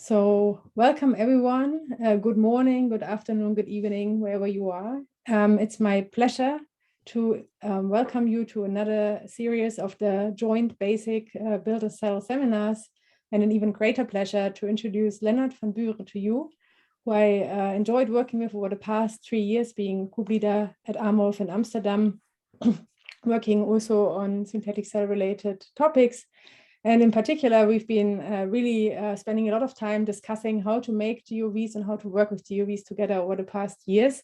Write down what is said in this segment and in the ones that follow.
So welcome everyone. Good morning, good afternoon, good evening, wherever you are. It's my pleasure to welcome you to another series of the joint BaSyC Build a Cell seminars, and an even greater pleasure to introduce Lennard van Buren to you, who I enjoyed working with over the past 3 years, being group leader at Amolf in Amsterdam, working also on synthetic cell related topics. And in particular, we've been really spending a lot of time discussing how to make GUVs and how to work with GUVs together over the past years.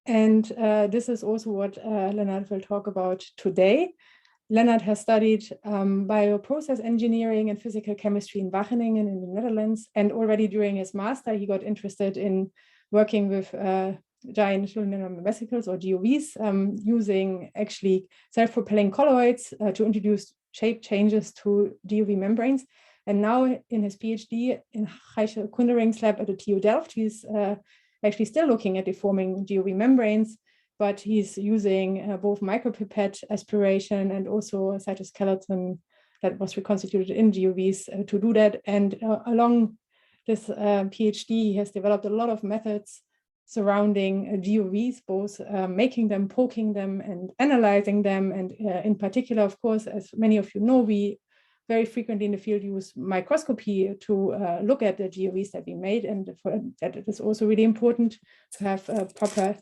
And this is also what Lennard will talk about today. Lennard has studied bioprocess engineering and physical chemistry in Wageningen in the Netherlands. And already during his master, he got interested in working with Giant Unilamellar Vesicles, or GUVs, using actually self-propelling colloids to introduce shape changes to GUV membranes. And now in his PhD in Gijs Koendering's lab at the TU Delft, he's actually still looking at deforming GUV membranes, but he's using both micropipette aspiration and also a cytoskeleton that was reconstituted in GUVs to do that. And along this PhD, he has developed a lot of methods surrounding GUVs, both making them, poking them, and analyzing them. And in particular, of course, as many of you know, we very frequently in the field use microscopy to look at the GUVs that we made. And for that, it is also really important to have a proper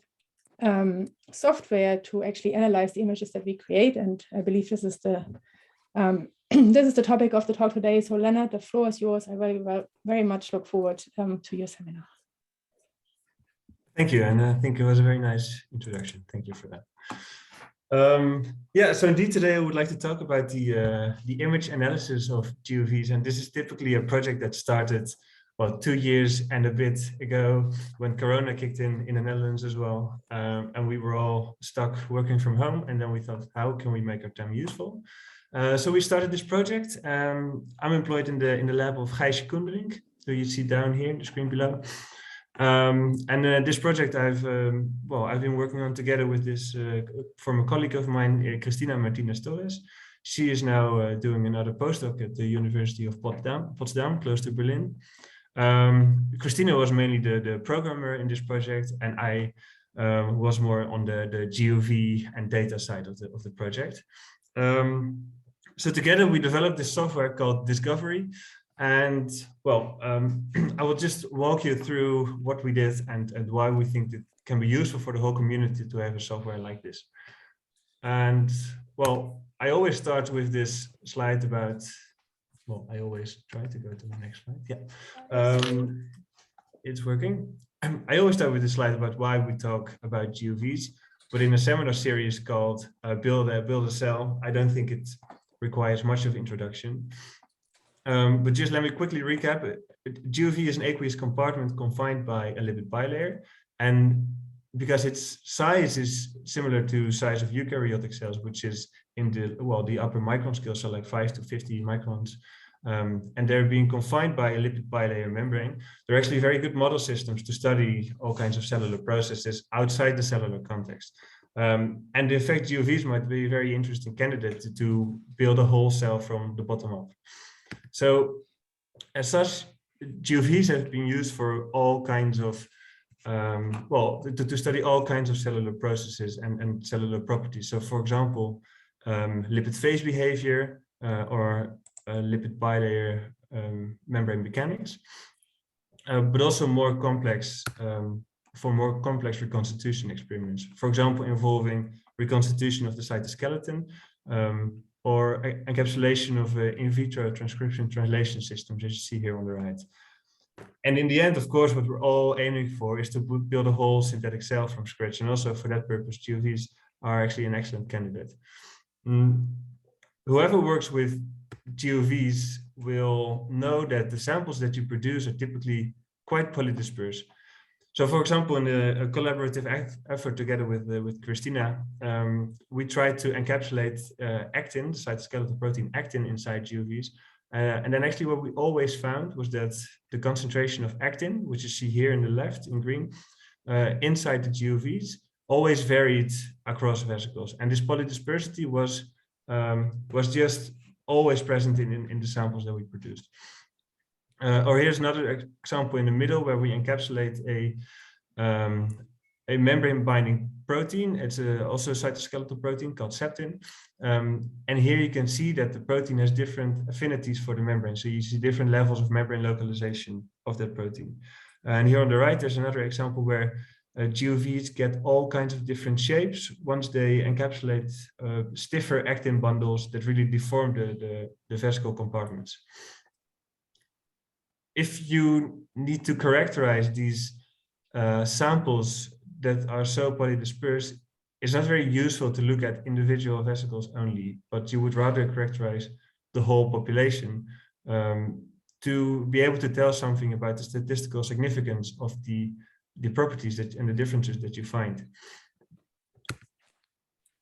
software to actually analyze the images that we create. And I believe this is the this is the topic of the talk today. So Lennard, the floor is yours. I very much look forward to your seminar. Thank you, and I think it was a very nice introduction. Thank you for that. Yeah, so indeed today I would like to talk about the image analysis of GUVs, and this is typically a project that started, well, 2 years and a bit ago when Corona kicked in the Netherlands as well, and we were all stuck working from home, and then we thought, how can we make our time useful? So we started this project. I'm employed in the lab of Giant Unilamellar, who you see down here in the screen below. This project I've been working on together with this former colleague of mine, Kristina Torres. She is now doing another postdoc at the University of Potsdam, close to Berlin. Kristina was mainly the programmer in this project, and I was more on the GUV and data side of the project. So together we developed this software called DisGUVery. And well, I will just walk you through what we did and why we think it can be useful for the whole community to have a software like this. And well, I always start with this slide about, well, I always try to go to the next slide. Yeah, it's working. I always start with this slide about why we talk about GUVs, but in a seminar series called Build a Cell, I don't think it requires much of introduction. But just let me quickly recap. GUV is an aqueous compartment confined by a lipid bilayer, and because its size is similar to size of eukaryotic cells, which is in the upper micron scale, so like 5 to 50 microns, and they're being confined by a lipid bilayer membrane, they're actually very good model systems to study all kinds of cellular processes outside the cellular context. And in fact, GUVs might be a very interesting candidate to build a whole cell from the bottom up. So as such, GUVs have been used for all kinds of, to study all kinds of cellular processes and cellular properties. So for example, lipid phase behavior or lipid bilayer membrane mechanics, but also more complex, for more complex reconstitution experiments. For example, involving reconstitution of the cytoskeleton, or encapsulation of in vitro transcription translation systems, as you see here on the right. And in the end, of course, what we're all aiming for is to build a whole synthetic cell from scratch. And also for that purpose, GUVs are actually an excellent candidate. Whoever works with GUVs will know that the samples that you produce are typically quite polydispersed. So, for example, in a collaborative effort together with Kristina, we tried to encapsulate actin, the cytoskeletal protein actin, inside GUVs. And then actually what we always found was that the concentration of actin, which you see here in the left in green, inside the GUVs, always varied across vesicles. And this polydispersity was just always present in the samples that we produced. Or here's another example in the middle where we encapsulate a membrane binding protein. It's also a cytoskeletal protein called septin. And here you can see that the protein has different affinities for the membrane. So you see different levels of membrane localization of that protein. And here on the right, there's another example where GUVs get all kinds of different shapes once they encapsulate stiffer actin bundles that really deform the vesicle compartments. If you need to characterize these samples that are so polydispersed, it's not very useful to look at individual vesicles only, but you would rather characterize the whole population to be able to tell something about the statistical significance of the properties and the differences that you find.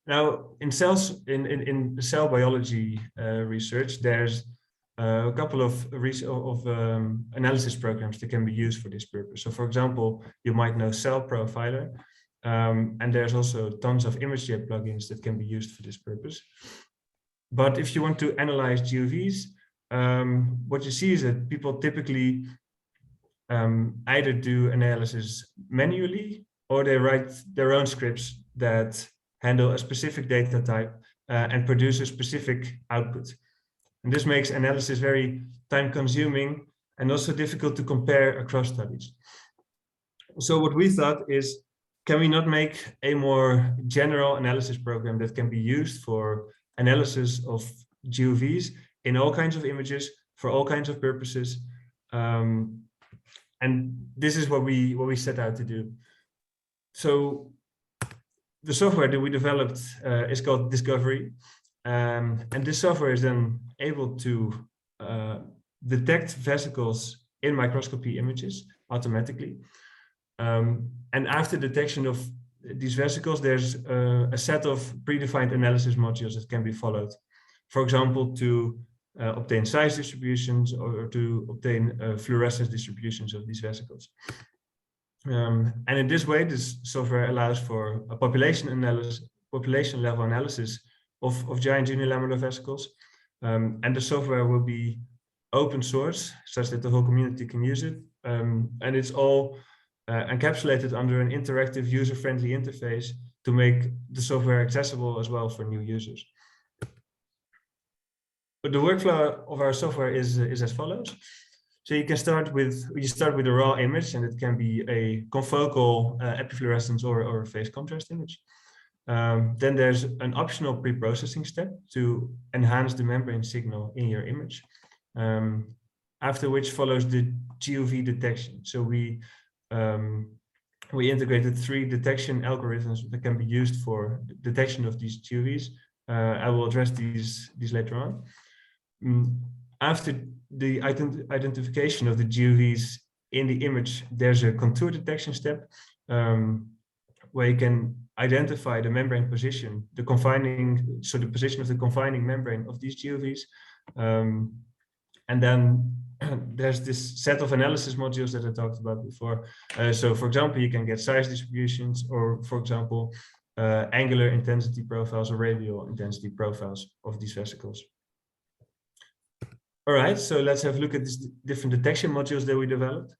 Now, in cells, in cell biology research, there's a couple of analysis programs that can be used for this purpose. So, for example, you might know Cell Profiler, and there's also tons of ImageJ plugins that can be used for this purpose. But if you want to analyze GUVs, what you see is that people typically either do analysis manually or they write their own scripts that handle a specific data type and produce a specific output. And this makes analysis very time-consuming and also difficult to compare across studies. So what we thought is, can we not make a more general analysis program that can be used for analysis of GUVs in all kinds of images for all kinds of purposes? And this is what we set out to do. So the software that we developed is called DisGUVery. And this software is then able to detect vesicles in microscopy images automatically. And after detection of these vesicles, there's a set of predefined analysis modules that can be followed. For example, to obtain size distributions or to obtain fluorescence distributions of these vesicles. And in this way, this software allows for a population level analysis of giant unilamellar vesicles. And the software will be open source such that the whole community can use it. And it's all encapsulated under an interactive user-friendly interface to make the software accessible as well for new users. But the workflow of our software is as follows. So you start with a raw image, and it can be a confocal epifluorescence or a phase contrast image. Then there's an optional pre-processing step to enhance the membrane signal in your image, after which follows the GUV detection. So we integrated 3 detection algorithms that can be used for detection of these GUVs. I will address these later on. After the identification of the GUVs in the image, there's a contour detection step where you can identify the membrane position, the position of the confining membrane of these GUVs. And then there's this set of analysis modules that I talked about before. So for example, you can get size distributions, or for example, angular intensity profiles or radial intensity profiles of these vesicles. All right, so let's have a look at these different detection modules that we developed.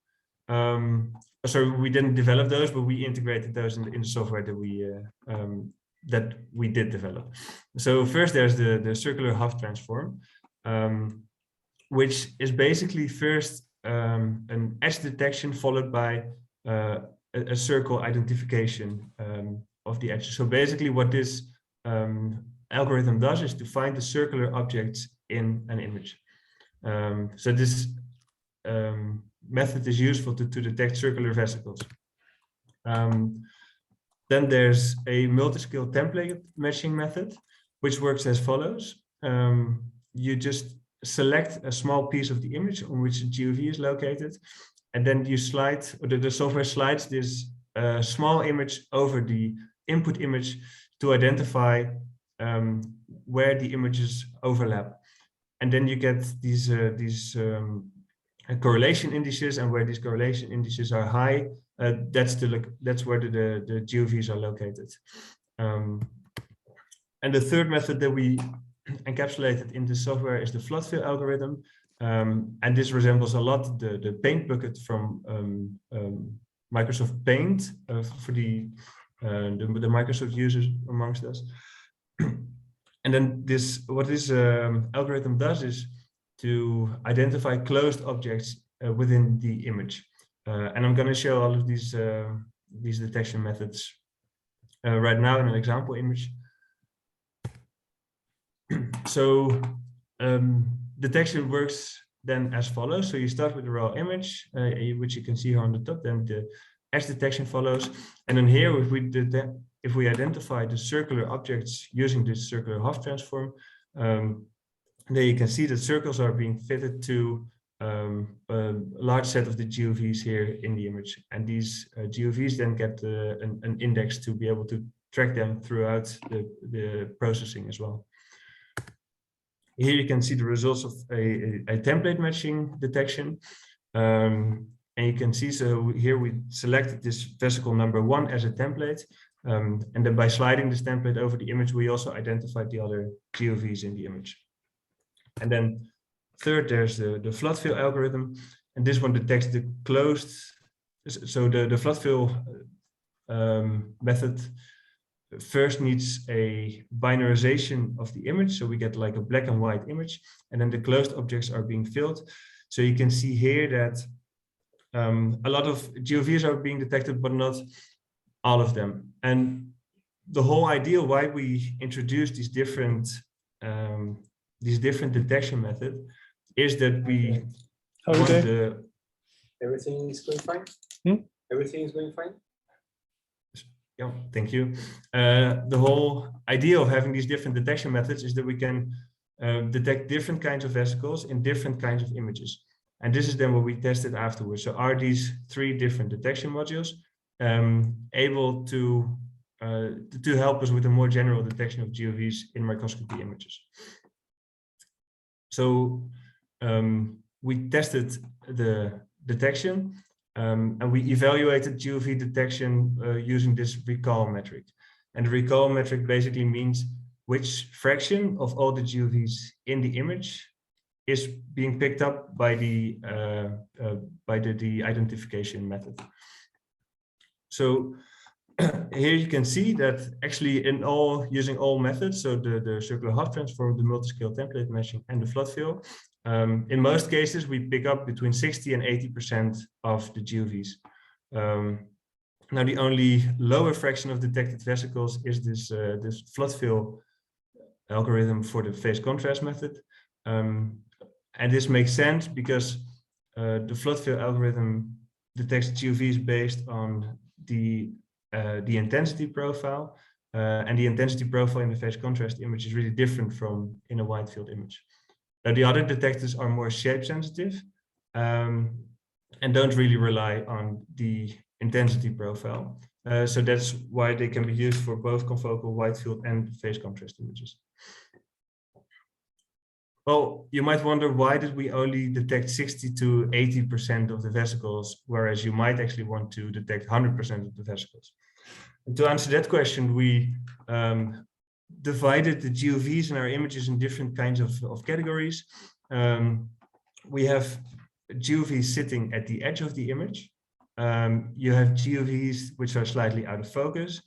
Sorry, we didn't develop those, but we integrated those in the software that we did develop. So first, there's the circular Huff transform, which is basically first an edge detection followed by a circle identification of the edge. So basically, what this algorithm does is to find the circular objects in an image. So this method is useful to detect circular vesicles. Then there's a multi-scale template matching method, which works as follows. You just select a small piece of the image on which the GUV is located, and then you slide, or the software slides this small image over the input image to identify where the images overlap. And then you get these correlation indices, and where these correlation indices are high, that's where the GUVs are located. And the third method that we encapsulated in the software is the flood fill algorithm, And this resembles a lot the paint bucket from Microsoft Paint for the Microsoft users amongst us. And then what this algorithm does is to identify closed objects within the image. And I'm going to show all of these detection methods right now in an example image. So detection works then as follows. So you start with the raw image, which you can see here on the top. Then the edge detection follows, and then here if we identify the circular objects using this circular Hopf transform, then you can see that circles are being fitted to a large set of the GUVs here in the image, and these GUVs then get an index to be able to track them throughout the processing as well. Here you can see the results of a template matching detection. And you can see, so here we selected this vesicle number 1 as a template. And then by sliding this template over the image, we also identified the other GUVs in the image. And then third, there's the flood fill algorithm. And this one detects the closed, so the flood fill method first needs a binarization of the image. So we get like a black and white image, and then the closed objects are being filled. So you can see here that a lot of GUVs are being detected, but not all of them. And the whole idea why we introduced these different detection methods is that we want the... Everything is going fine? Everything is going fine? Yeah, thank you. The whole idea of having these different detection methods is that we can detect different kinds of vesicles in different kinds of images. And this is then what we tested afterwards. So are these 3 different detection modules able to help us with a more general detection of GUVs in microscopy images? So we tested the detection and we evaluated GUV detection using this recall metric. And the recall metric basically means which fraction of all the GUVs in the image is being picked up by the identification method. So here you can see that actually using all methods, so the circular Hopf transform, the multi-scale template matching, and the flood fill, in most cases we pick up between 60 and 80% of the GUVs. Now the only lower fraction of detected vesicles is this flood fill algorithm for the phase contrast method. And this makes sense because the flood fill algorithm detects GUVs based on the intensity profile, and the intensity profile in the phase contrast image is really different from in a wide field image. The other detectors are more shape sensitive and don't really rely on the intensity profile. So that's why they can be used for both confocal wide field and phase contrast images. Well, you might wonder, why did we only detect 60 to 80% of the vesicles, whereas you might actually want to detect 100% of the vesicles? And to answer that question, we divided the GUVs in our images in different kinds of categories. We have GUVs sitting at the edge of the image. You have GUVs which are slightly out of focus.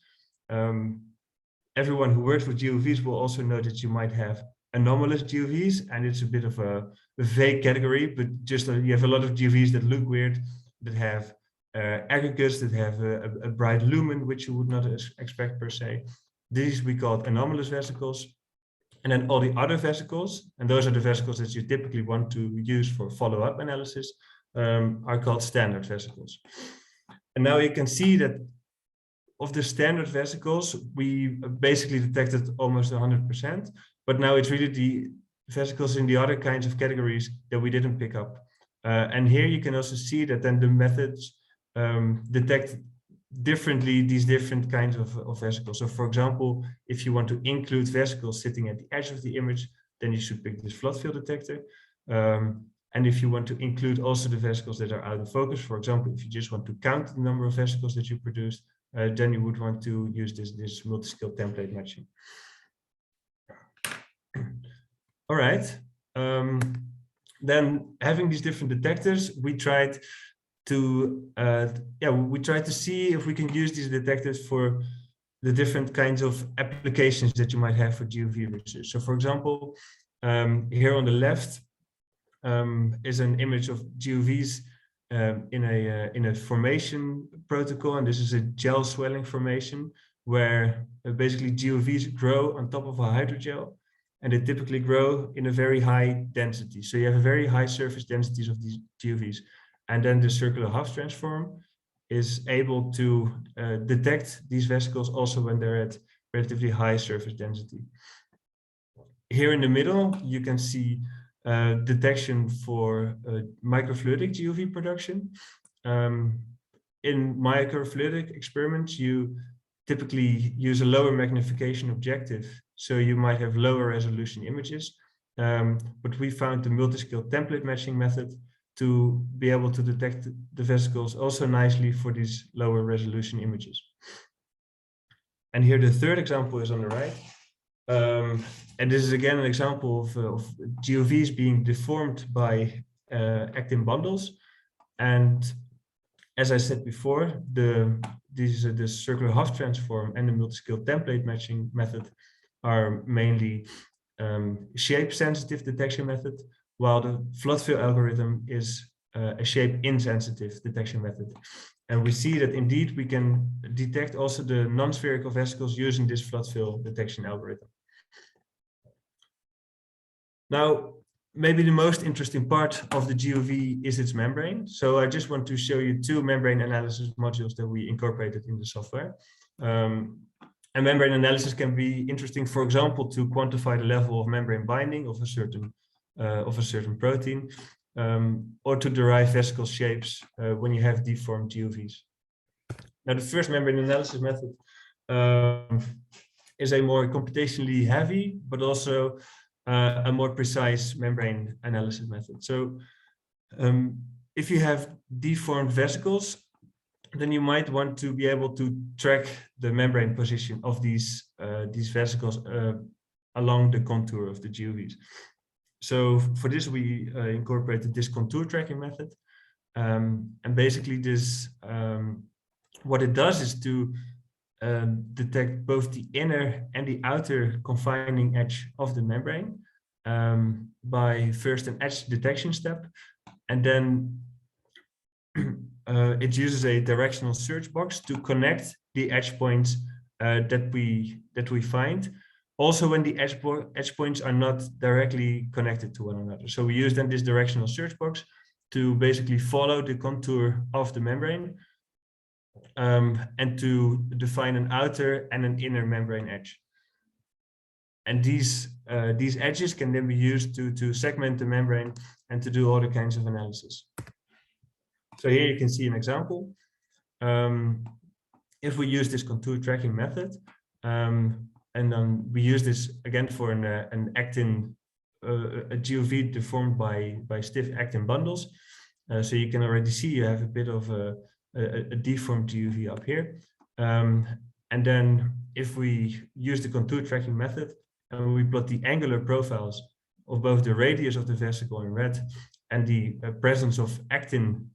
Everyone who works with GUVs will also know that you might have anomalous GUVs, and it's a bit of a vague category, but just you have a lot of GUVs that look weird, that have aggregates, that have a bright lumen, which you would not expect per se. These we call anomalous vesicles. And then all the other vesicles, and those are the vesicles that you typically want to use for follow-up analysis, are called standard vesicles. And now you can see that of the standard vesicles, we basically detected almost 100%, but now it's really the vesicles in the other kinds of categories that we didn't pick up. And here you can also see that then the methods detect differently these different kinds of vesicles. So for example, if you want to include vesicles sitting at the edge of the image, then you should pick this flood field detector. And if you want to include also the vesicles that are out of focus, for example, if you just want to count the number of vesicles that you produced, then you would want to use this multi-scale template matching. All right. then having these different detectors, we tried to see if we can use these detectors for the different kinds of applications that you might have for GUV research. So for example, here on the left is an image of GUVs in a formation protocol, and this is a gel swelling formation where basically GUVs grow on top of a hydrogel, and they typically grow in a very high density. So you have a very high surface densities of these GUVs, and then the circular Hopf transform is able to detect these vesicles also when they're at relatively high surface density. Here in the middle, you can see detection for microfluidic GUV production. In microfluidic experiments, you typically use a lower magnification objective, so you might have lower resolution images. But we found the multi-scale template matching method to be able to detect the vesicles also nicely for these lower resolution images. And here the third example is on the right. And this is again an example of GUVs being deformed by actin bundles. And as I said before, the circular Hopf transform and the multi-scale template matching method are mainly shape-sensitive detection method, while the flood-fill algorithm is a shape-insensitive detection method. And we see that indeed we can detect also the non-spherical vesicles using this flood-fill detection algorithm. Now, maybe the most interesting part of the GUV is its membrane. So I just want to show you two membrane analysis modules that we incorporated in the software. And membrane analysis can be interesting, for example, to quantify the level of membrane binding of a certain protein, or to derive vesicle shapes when you have deformed GUVs. Now, the first membrane analysis method is a more computationally heavy, but also a more precise membrane analysis method. So if you have deformed vesicles, then you might want to be able to track the membrane position of these vesicles along the contour of the GUVs. So for this, we incorporated this contour tracking method. And basically this, what it does is to detect both the inner and the outer confining edge of the membrane by first an edge detection step, and then it uses a directional search box to connect the edge points that we find, also when the edge points are not directly connected to one another. So we use then this directional search box to basically follow the contour of the membrane and to define an outer and an inner membrane edge. And these edges can then be used to segment the membrane and to do all the kinds of analysis. So here you can see an example. If we use this contour tracking method, and then we use this again for an actin, a GUV deformed by stiff actin bundles. So you can already see you have a bit of a deformed GUV up here. And then if we use the contour tracking method and we plot the angular profiles of both the radius of the vesicle in red and the presence of actin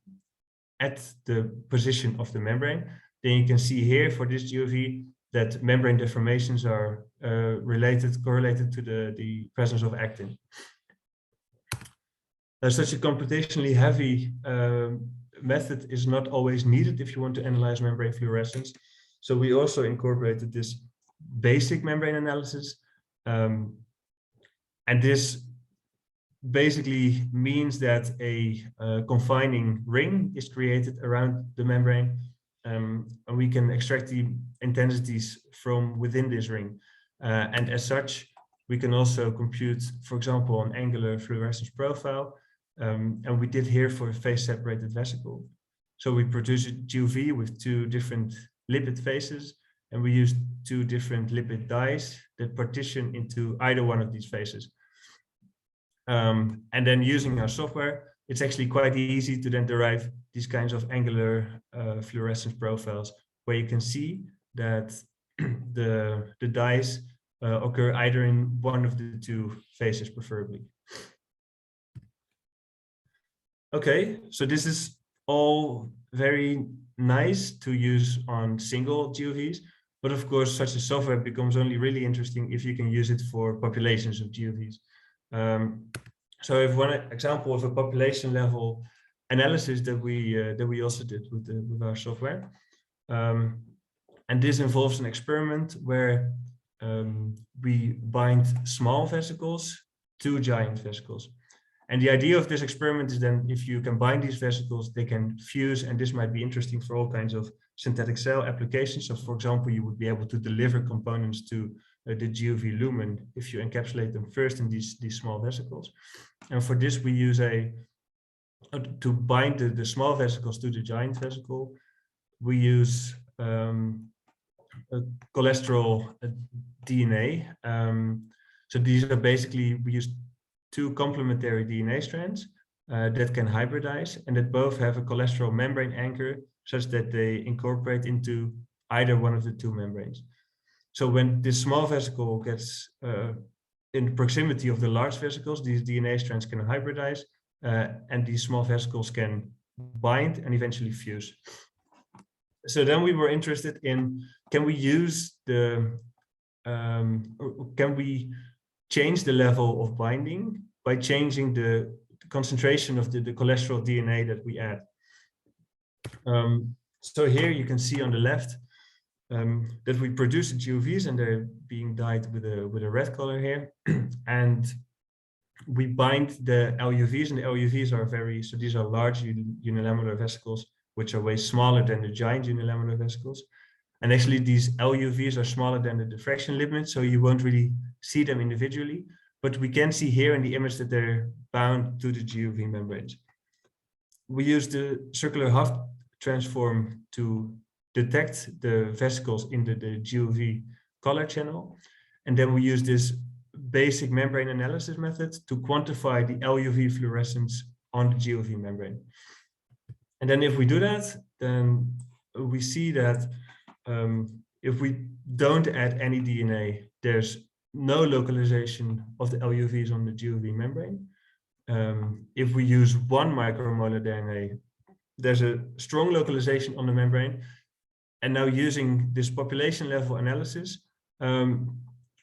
at the position of the membrane, then you can see here for this GUV that membrane deformations are correlated to the presence of actin. Such a computationally heavy method is not always needed if you want to analyze membrane fluorescence. So we also incorporated this BaSyC membrane analysis. And this basically means that a confining ring is created around the membrane, and we can extract the intensities from within this ring. And as such, we can also compute, for example, an angular fluorescence profile. And we did here for a phase-separated vesicle. So we produce a GUV with two different lipid phases, and we use two different lipid dyes that partition into either one of these phases. And then using our software, it's actually quite easy to then derive these kinds of angular fluorescence profiles, where you can see that the dyes occur either in one of the two phases, preferably. Okay, so this is all very nice to use on single GUVs, but of course, such a software becomes only really interesting if you can use it for populations of GUVs. So if one example of a population level analysis that we also did with our software, and this involves an experiment where we bind small vesicles to giant vesicles. And the idea of this experiment is then if you combine these vesicles, they can fuse, and this might be interesting for all kinds of synthetic cell applications. So for example, you would be able to deliver components to the GUV lumen if you encapsulate them first in these small vesicles. And for this, we use to bind the small vesicles to the giant vesicle, we use a cholesterol DNA. So these are basically, we use two complementary DNA strands that can hybridize and that both have a cholesterol membrane anchor such that they incorporate into either one of the two membranes. So when this small vesicle gets in proximity of the large vesicles, these DNA strands can hybridize and these small vesicles can bind and eventually fuse. So then we were interested in, can we use can we change the level of binding by changing the concentration of the cholesterol DNA that we add. So here you can see on the left that we produce the GUVs and they're being dyed with a red color here. And we bind the LUVs, and the LUVs are so these are large unilamellar vesicles, which are way smaller than the giant unilamellar vesicles. And actually these LUVs are smaller than the diffraction limit, so you won't really see them individually, but we can see here in the image that they're bound to the GUV membranes. We use the circular Hooft transform to detect the vesicles in the GUV color channel. And then we use this basic membrane analysis method to quantify the LUV fluorescence on the GUV membrane. And then if we do that, then we see that if we don't add any DNA, there's no localization of the LUVs on the GUV membrane. If we use 1 micromolar DNA, there's a strong localization on the membrane. And now using this population level analysis,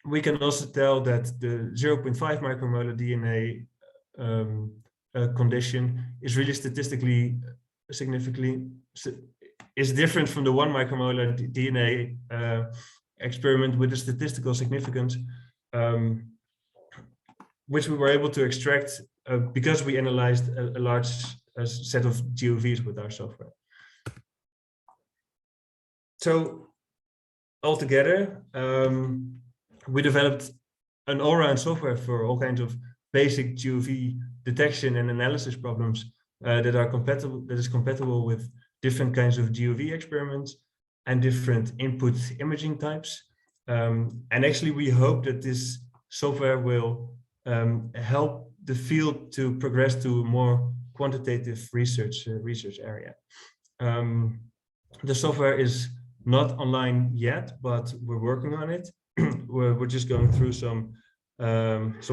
we can also tell that the 0.5 micromolar DNA condition is really statistically significantly is different from the 1 micromolar DNA experiment with a statistical significance, which we were able to extract because we analyzed a large set of GUVs with our software. So altogether, we developed an all-round software for all kinds of basic GUV detection and analysis problems that is compatible with different kinds of GUV experiments and different input imaging types. And actually, we hope that this software will help the field to progress to a more quantitative research area. The software is not online yet, but we're working on it. We're just going through some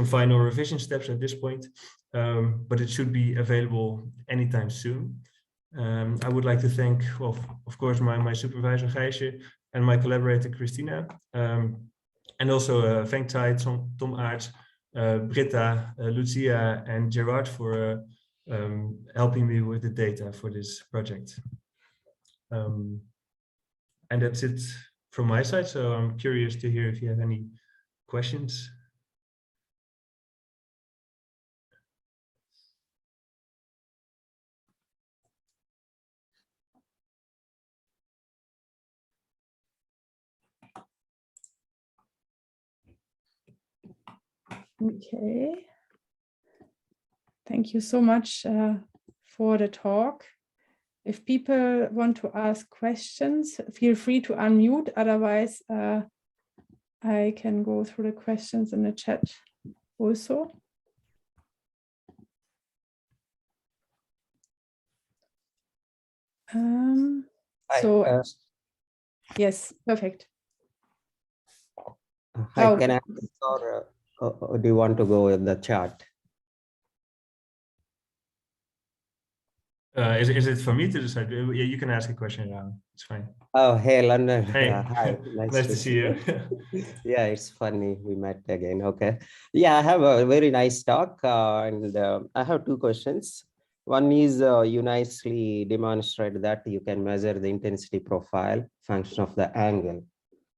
final revision steps at this point, but it should be available anytime soon. I would like to thank, well, of course, my supervisor Gijsje and my collaborator Kristina, and also thank Tai, Tom Aerts, Britta, Lucia, and Gerard for helping me with the data for this project. And that's it from my side. So I'm curious to hear if you have any questions. Okay. Thank you so much for the talk. If people want to ask questions, feel free to unmute. Otherwise, I can go through the questions in the chat also. Yes, perfect. Hi, can I ask, or do you want to go in the chat? Is it for me to decide? Yeah, you can ask a question now. It's fine. Oh, hey, Lennard. Hey, Hi, nice to see you. Yeah, it's funny we met again. Okay. Yeah, I have a very nice talk and I have two questions. One is you nicely demonstrated that you can measure the intensity profile function of the angle.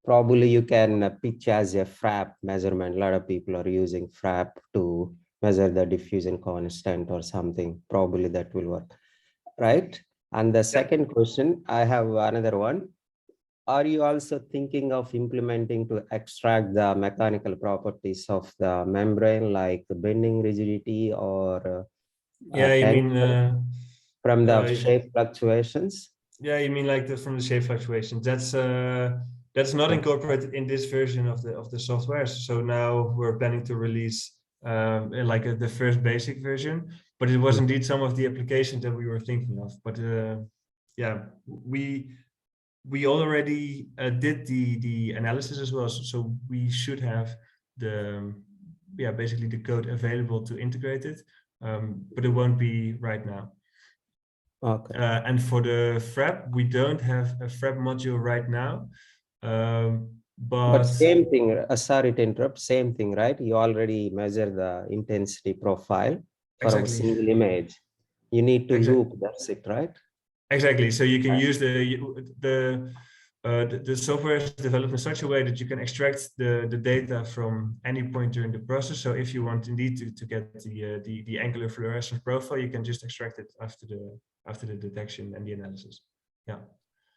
Probably you can pitch as a FRAP measurement. A lot of people are using FRAP to measure the diffusion constant or something. Probably that will work, right? And the second question, I have another one. Are you also thinking of implementing to extract the mechanical properties of the membrane, like the bending rigidity or Yeah, you mean from the shape fluctuations? Yeah, you mean like from the shape fluctuations. That's not incorporated in this version of the software. So now we're planning to release the first basic version, but it was indeed some of the applications that we were thinking of. But yeah, we already did the analysis as well, so we should have basically the code available to integrate it, but it won't be right now. Okay. And for the FRAP, we don't have a FRAP module right now, but same thing. Sorry to interrupt. Same thing, right? You already measure the intensity profile for a single image. You need to loop. That's it, right? Exactly. So you can use the software is developed in such a way that you can extract the data from any point during the process. So if you want indeed to get the angular fluorescence profile, you can just extract it after the detection and the analysis. Yeah.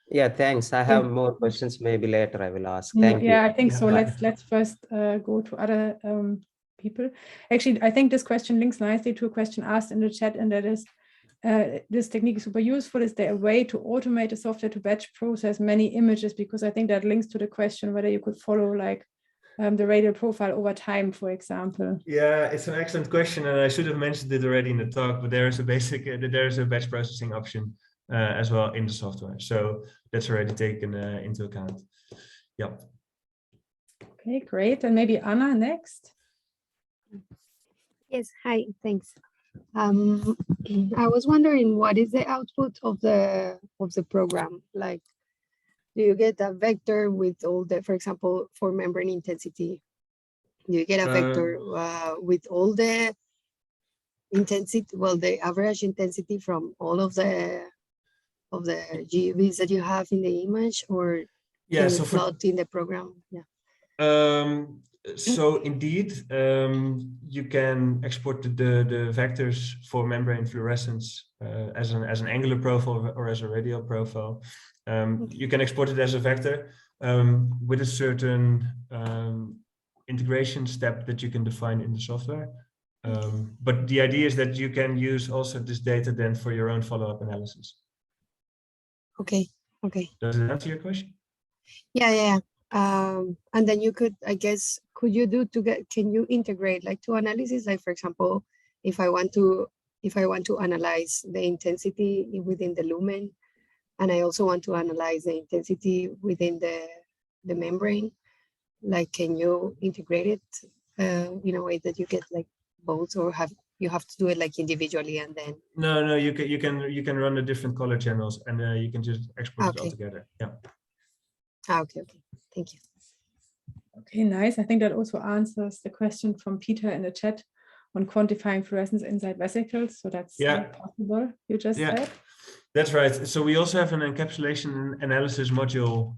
Yeah, thanks. I have more questions. Maybe later I will ask. Thank you. Yeah, I think so. Let's first go to other people. Actually, I think this question links nicely to a question asked in the chat, and that is, this technique is super useful. Is there a way to automate the software to batch process many images? Because I think that links to the question whether you could follow like the radial profile over time, for example. Yeah, it's an excellent question, and I should have mentioned it already in the talk. But there is a batch processing option as well in the software, so that's already taken into account. Yeah. Okay, great. And maybe Anna next. Yes. Hi. Thanks. I was wondering, what is the output of the program? Like, do you get a vector with all the, for example, for membrane intensity? Do you get a vector with all the intensity? Well, the average intensity from all of the GUVs that you have in the image, or yeah, so plot in the program? Yeah. So indeed, you can export the vectors for membrane fluorescence as an angular profile or as a radial profile. You can export it as a vector with a certain integration step that you can define in the software. But the idea is that you can use also this data then for your own follow-up analysis. Okay. Okay. Does it answer your question? Yeah. And then you could, I guess, can you integrate like two analyses? Like, for example, if I want to analyze the intensity within the lumen, and I also want to analyze the intensity within the membrane, like, can you integrate it in a way that you get like both, or you have to do it like individually and then? No, you can run the different color channels and you can just export it all together. Yeah. Okay. Thank you. Okay, nice. I think that also answers the question from Peter in the chat on quantifying fluorescence inside vesicles. So that's possible, you just said. That's right. So we also have an encapsulation analysis module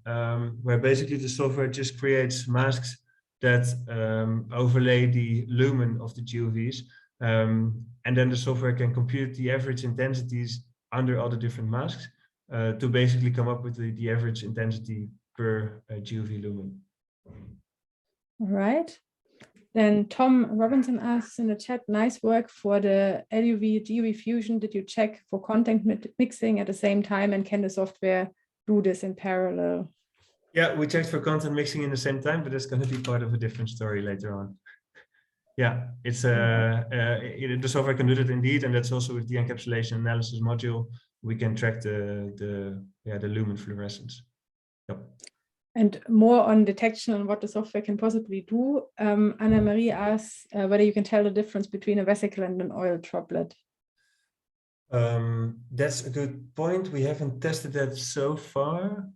where basically the software just creates masks that overlay the lumen of the GUVs. And then the software can compute the average intensities under all the different masks to basically come up with the average intensity per GUV lumen. All right. Then Tom Robinson asks in the chat, nice work for the LUV GUV fusion. Did you check for content mixing at the same time, and can the software do this in parallel? Yeah, we checked for content mixing in the same time, but that's going to be part of a different story later on. Yeah, it's the software can do that indeed, and that's also with the encapsulation analysis module. We can track the lumen fluorescence. Yep. And more on detection and what the software can possibly do. Anna-Marie asks whether you can tell the difference between a vesicle and an oil droplet. That's a good point. We haven't tested that so far.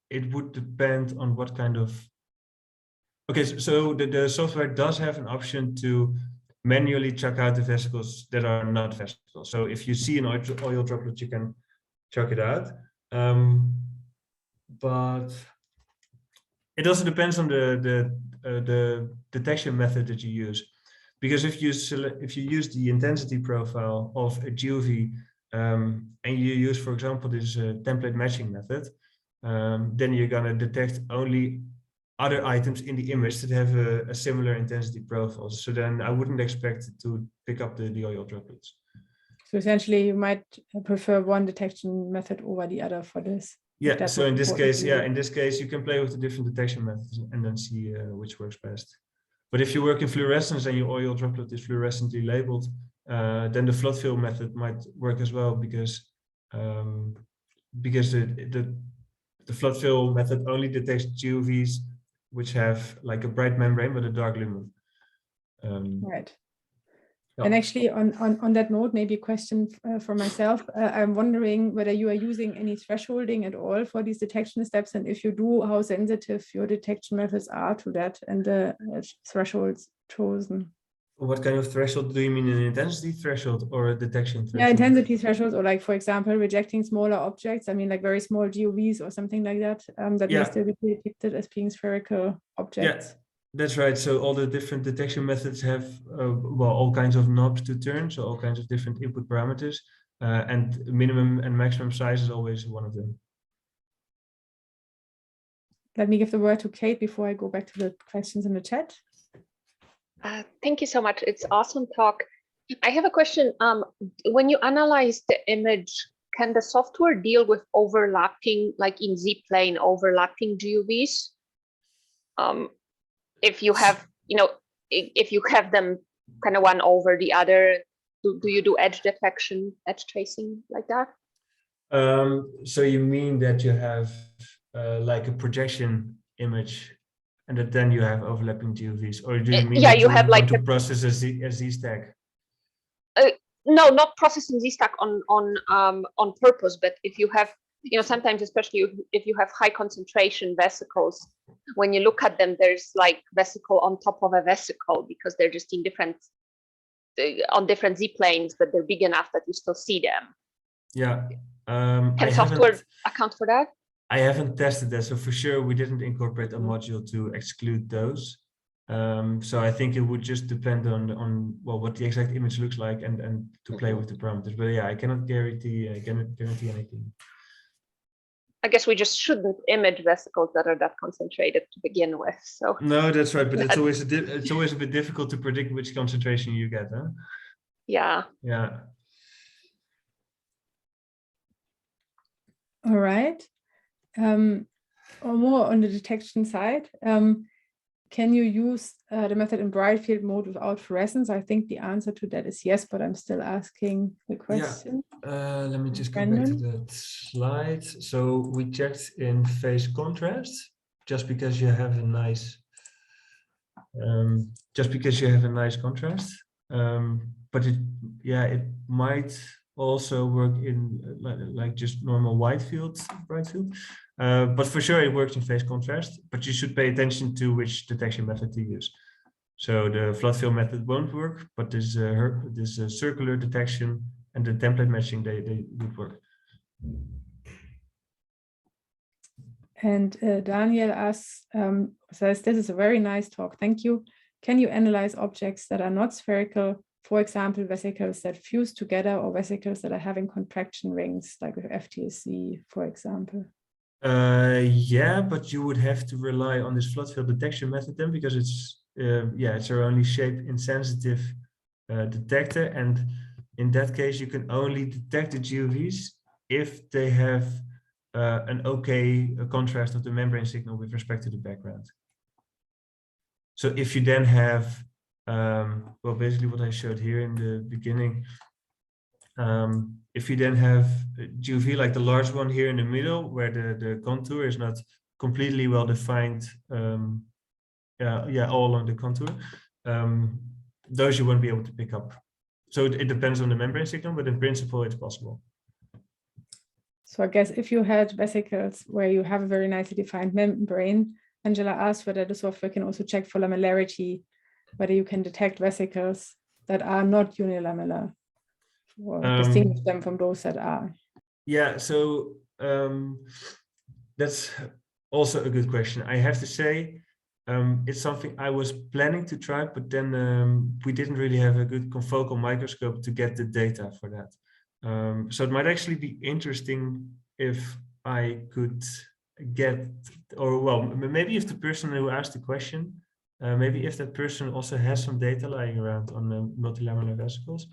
It would depend on what kind of. Okay, so the software does have an option to manually chuck out the vesicles that are not vesicles. So if you see an oil droplet, you can chuck it out. But it also depends on the detection method that you use. Because if you use the intensity profile of a GUV and you use, for example, this template matching method, then you're going to detect only other items in the image that have a similar intensity profile. So then I wouldn't expect it to pick up the oil droplets. So essentially, you might prefer one detection method over the other for this. Yeah. So in this case, you can play with the different detection methods and then see which works best. But if you work in fluorescence and your oil droplet is fluorescently labeled, then the flood fill method might work as well because the flood fill method only detects GUVs which have like a bright membrane but a dark lumen. Right. Yeah. And actually, on that note, maybe a question for myself. I'm wondering whether you are using any thresholding at all for these detection steps, and if you do, how sensitive your detection methods are to that and the thresholds chosen. What kind of threshold do you mean? An intensity threshold or a detection threshold? Yeah, intensity thresholds, or like, for example, rejecting smaller objects. I mean, like very small GUVs or something like that, that may still be detected as being spherical objects. Yeah. That's right. So all the different detection methods have all kinds of knobs to turn. So all kinds of different input parameters, and minimum and maximum size is always one of them. Let me give the word to Kate before I go back to the questions in the chat. Thank you so much. It's awesome talk. I have a question. When you analyze the image, can the software deal with overlapping, like in Z-plane, overlapping GUVs? If you have, if you have them kind of one over the other, do you do edge detection, edge tracing like that? So you mean that you have like a projection image and that then you have overlapping GUVs, or do you mean that you have like to process a Z stack? No, not processing Z stack on purpose, but if you have, sometimes, especially if you have high concentration vesicles, when you look at them, there's like vesicle on top of a vesicle because they're just in on different Z planes, but they're big enough that you still see them. Yeah. Can software account for that? I haven't tested that, so for sure we didn't incorporate a module to exclude those. So I think it would just depend on what the exact image looks like and to play with the parameters. But yeah, I cannot guarantee anything. I guess we just shouldn't image vesicles that are that concentrated to begin with. So no, that's right, but it's always a bit difficult to predict which concentration you get, huh? Yeah. Yeah. All right. Or more on the detection side, can you use the method in bright field mode without fluorescence? I think the answer to that is yes, but I'm still asking the question. Yeah. Let me just go back to that slide. So we checked in phase contrast, just because you have a nice, contrast. But it might also work in like just normal bright field. But for sure it works in phase contrast, but you should pay attention to which detection method to use. So the flood fill method won't work, but this circular detection and the template matching, they would work. And Daniel asks, says, this is a very nice talk, thank you. Can you analyze objects that are not spherical, for example, vesicles that fuse together or vesicles that are having contraction rings, like with FTSC, for example? Yeah, but you would have to rely on this flood fill detection method then, because it's our only shape insensitive detector, and in that case you can only detect the GUVs if they have an okay contrast of the membrane signal with respect to the background. So if you then have basically what I showed here in the beginning, if you then have GUV like the large one here in the middle, where the contour is not completely well defined, all along the contour, those you won't be able to pick up. So it depends on the membrane signal, but in principle, it's possible. So I guess if you had vesicles where you have a very nicely defined membrane, Angela asked whether the software can also check for lamellarity, whether you can detect vesicles that are not unilamellar, or distinguish them from those that are. Yeah, so that's also a good question. I have to say, it's something I was planning to try, but then we didn't really have a good confocal microscope to get the data for that. So it might actually be interesting if I could get, or well, maybe if the person who asked the question, maybe if that person also has some data lying around on the multilamellar vesicles,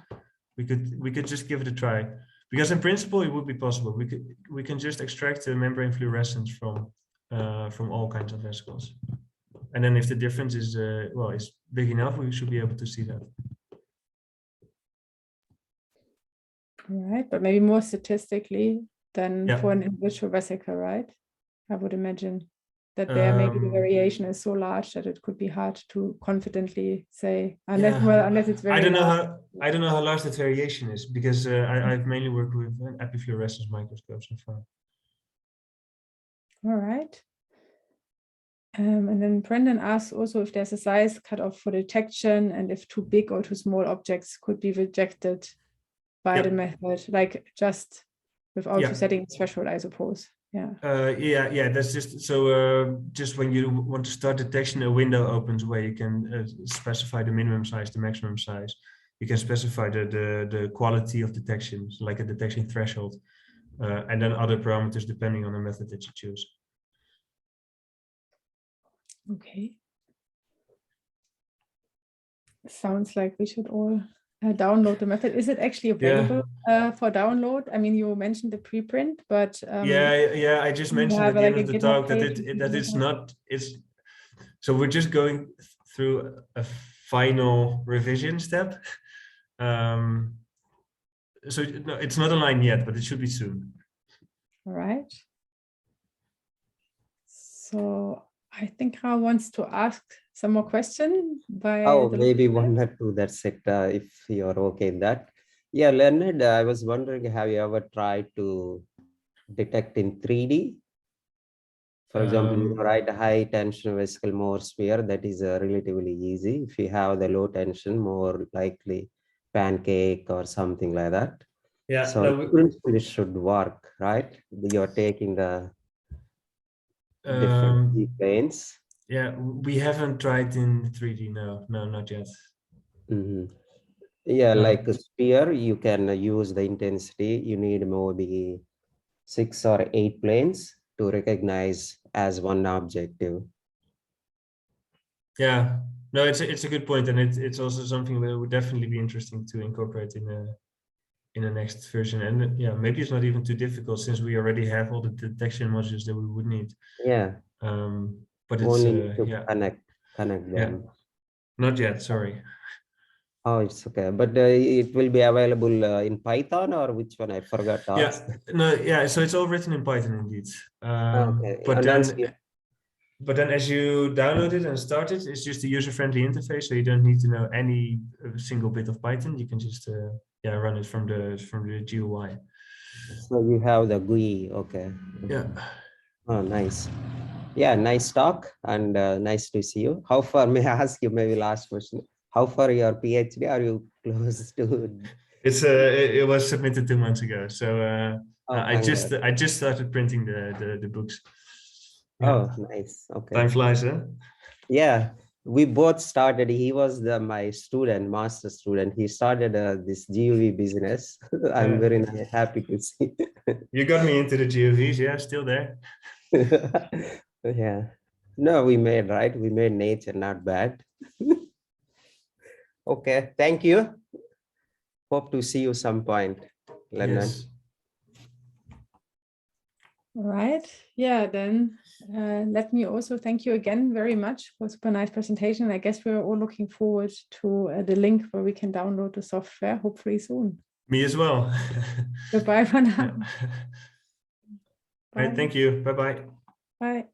we could just give it a try. Because in principle, it would be possible. We can just extract the membrane fluorescence from all kinds of vesicles, and then if the difference is is big enough, we should be able to see that. Right, but maybe more statistically than for an individual vesicle, right? I would imagine that there maybe the variation is so large that it could be hard to confidently say, unless unless it's very. I don't know how large that variation is, because I've mainly worked with an epifluorescence microscope so far. All right. And then Brendan asks also if there's a size cutoff for detection, and if too big or too small objects could be rejected by the method, like just without you setting a threshold, I suppose. That's just so just when you want to start detection, a window opens where you can specify the minimum size, the maximum size. You can specify the quality of detection, like a detection threshold, and then other parameters depending on the method that you choose. Okay. Sounds like we should all download the method. Is it actually available for download? I mean, you mentioned the preprint, but I just mentioned at the end of the talk that it's not. So we're just going through a final revision step. So no, it's not online yet, but it should be soon. All right. So I think Carl wants to ask some more questions. Maybe one or two, that's it, if you're okay with that. Yeah, Lennard, I was wondering, have you ever tried to detect in 3D? For example, you write a high tension vesicle Moore sphere, that is relatively easy. If you have the low tension, more likely pancake or something like that. Yeah. So it should work, right? You're taking the different planes. Yeah, we haven't tried in 3D. No, not yet. Yeah, like a sphere, you can use the intensity. You need maybe 6 or 8 planes to recognize as one objective. Yeah, no, it's a good point, and it's also something that would definitely be interesting to incorporate in the next version. And yeah, maybe it's not even too difficult, since we already have all the detection modules that we would need. Yeah. But it's only to connect them. Yeah. Not yet, sorry. Oh, it's okay. But it will be available in Python, or which one? I forgot to ask. So it's all written in Python indeed. Okay. But then as you download it and start it, it's just a user-friendly interface, so you don't need to know any single bit of Python. You can just run it from the GUI. So you have the GUI, okay. Yeah. Oh, nice. Yeah, nice talk, and nice to see you. How far, may I ask you maybe last question? How far your PhD? Are you close to? It was submitted 2 months ago, so I just started printing the books. Yeah. Oh, nice. Okay. Time flies, huh? Yeah, we both started. He was my student, master student. He started this GUV business. I'm very happy to see. You got me into the GUVs, yeah, still there. Yeah. No, we made nature not bad. Okay, thank you. Hope to see you some point, Lennard. Yes. All right. Yeah, then let me also thank you again very much for a super nice presentation. I guess we're all looking forward to the link where we can download the software, hopefully soon. Me as well. Goodbye for now. All right, thank you. Bye-bye. Bye.